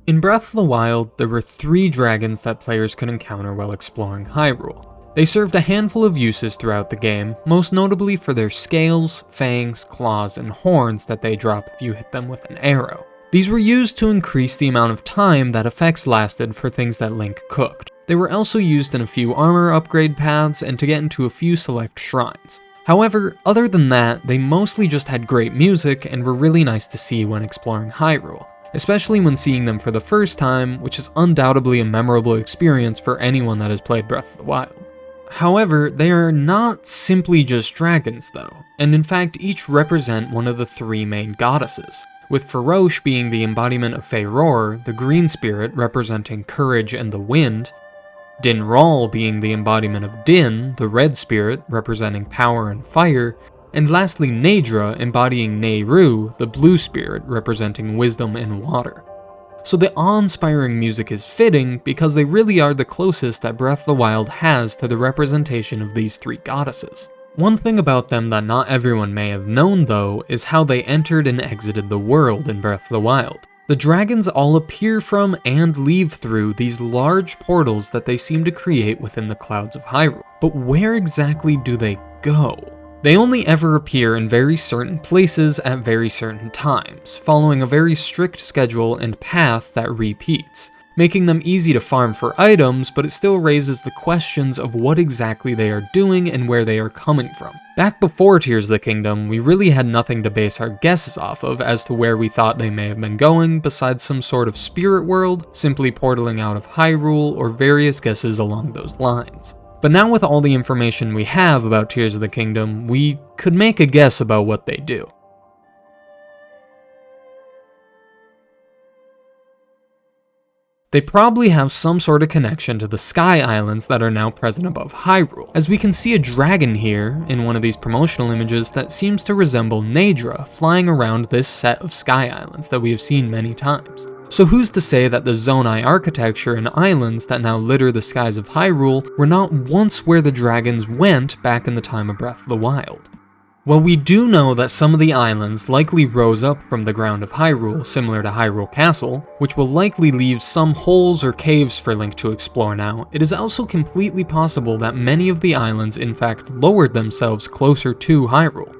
In Breath of the Wild, there were 3 dragons that players could encounter while exploring Hyrule. They served a handful of uses throughout the game, most notably for their scales, fangs, claws, and horns that they drop if you hit them with an arrow. These were used to increase the amount of time that effects lasted for things that Link cooked. They were also used in a few armor upgrade paths and to get into a few select shrines. However, other than that, they mostly just had great music and were really nice to see when exploring Hyrule, especially when seeing them for the first time, which is undoubtedly a memorable experience for anyone that has played Breath of the Wild. However, they are not simply just dragons though, and in fact each represent one of the 3 main goddesses, with Farosh being the embodiment of Faeror, the green spirit representing courage and the wind, Dinral being the embodiment of Din, the red spirit representing power and fire, and lastly Naedra embodying Nehru, the blue spirit representing wisdom and water. So the awe-inspiring music is fitting because they really are the closest that Breath of the Wild has to the representation of these 3 goddesses. One thing about them that not everyone may have known though is how they entered and exited the world in Breath of the Wild. The dragons all appear from and leave through these large portals that they seem to create within the clouds of Hyrule. But where exactly do they go? They only ever appear in very certain places at very certain times, following a very strict schedule and path that repeats, making them easy to farm for items, but it still raises the questions of what exactly they are doing and where they are coming from. Back before Tears of the Kingdom, we really had nothing to base our guesses off of as to where we thought they may have been going, besides some sort of spirit world, simply portaling out of Hyrule, or various guesses along those lines. But now with all the information we have about Tears of the Kingdom, we could make a guess about what they do. They probably have some sort of connection to the Sky Islands that are now present above Hyrule, as we can see a dragon here in one of these promotional images that seems to resemble Naedra flying around this set of Sky Islands that we have seen many times. So who's to say that the Zonai architecture and islands that now litter the skies of Hyrule were not once where the dragons went back in the time of Breath of the Wild? Well, we do know that some of the islands likely rose up from the ground of Hyrule, similar to Hyrule Castle, which will likely leave some holes or caves for Link to explore now. It is also completely possible that many of the islands in fact lowered themselves closer to Hyrule.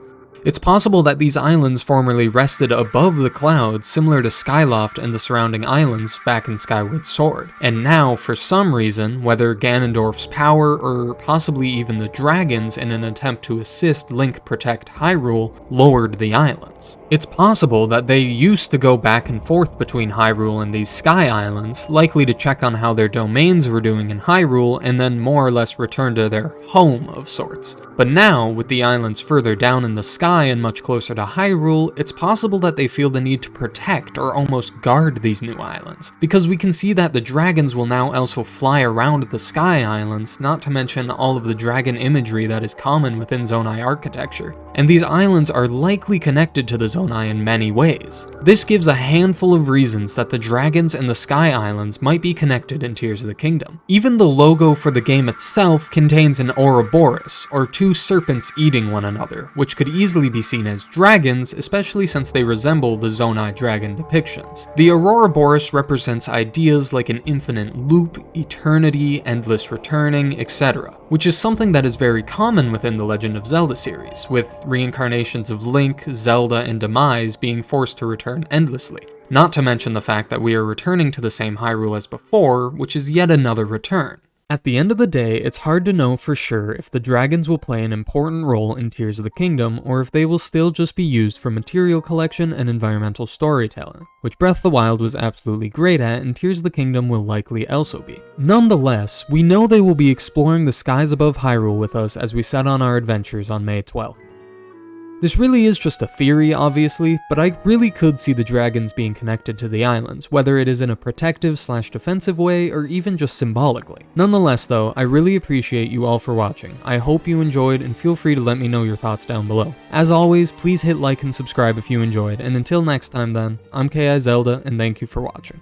It's possible that these islands formerly rested above the clouds, similar to Skyloft and the surrounding islands back in Skyward Sword, and now, for some reason, whether Ganondorf's power or possibly even the dragons in an attempt to assist Link protect Hyrule, lowered the islands. It's possible that they used to go back and forth between Hyrule and these Sky Islands, likely to check on how their domains were doing in Hyrule, and then more or less return to their home of sorts. But now, with the islands further down in the sky and much closer to Hyrule, it's possible that they feel the need to protect or almost guard these new islands, because we can see that the dragons will now also fly around the Sky Islands, not to mention all of the dragon imagery that is common within Zonai architecture. And these islands are likely connected to the Zonai in many ways. This gives a handful of reasons that the dragons and the Sky Islands might be connected in Tears of the Kingdom. Even the logo for the game itself contains an Ouroboros, or 2 serpents eating one another, which could easily be seen as dragons, especially since they resemble the Zonai dragon depictions. The Ouroboros represents ideas like an infinite loop, eternity, endless returning, etc., which is something that is very common within the Legend of Zelda series, with reincarnations of Link, Zelda, and Demise being forced to return endlessly. Not to mention the fact that we are returning to the same Hyrule as before, which is yet another return. At the end of the day, it's hard to know for sure if the dragons will play an important role in Tears of the Kingdom, or if they will still just be used for material collection and environmental storytelling, which Breath of the Wild was absolutely great at, and Tears of the Kingdom will likely also be. Nonetheless, we know they will be exploring the skies above Hyrule with us as we set on our adventures on May 12th. This really is just a theory, obviously, but I really could see the dragons being connected to the islands, whether it is in a protective/defensive way or even just symbolically. Nonetheless though, I really appreciate you all for watching. I hope you enjoyed, and feel free to let me know your thoughts down below. As always, please hit like and subscribe if you enjoyed, and until next time then, I'm KI Zelda, and thank you for watching.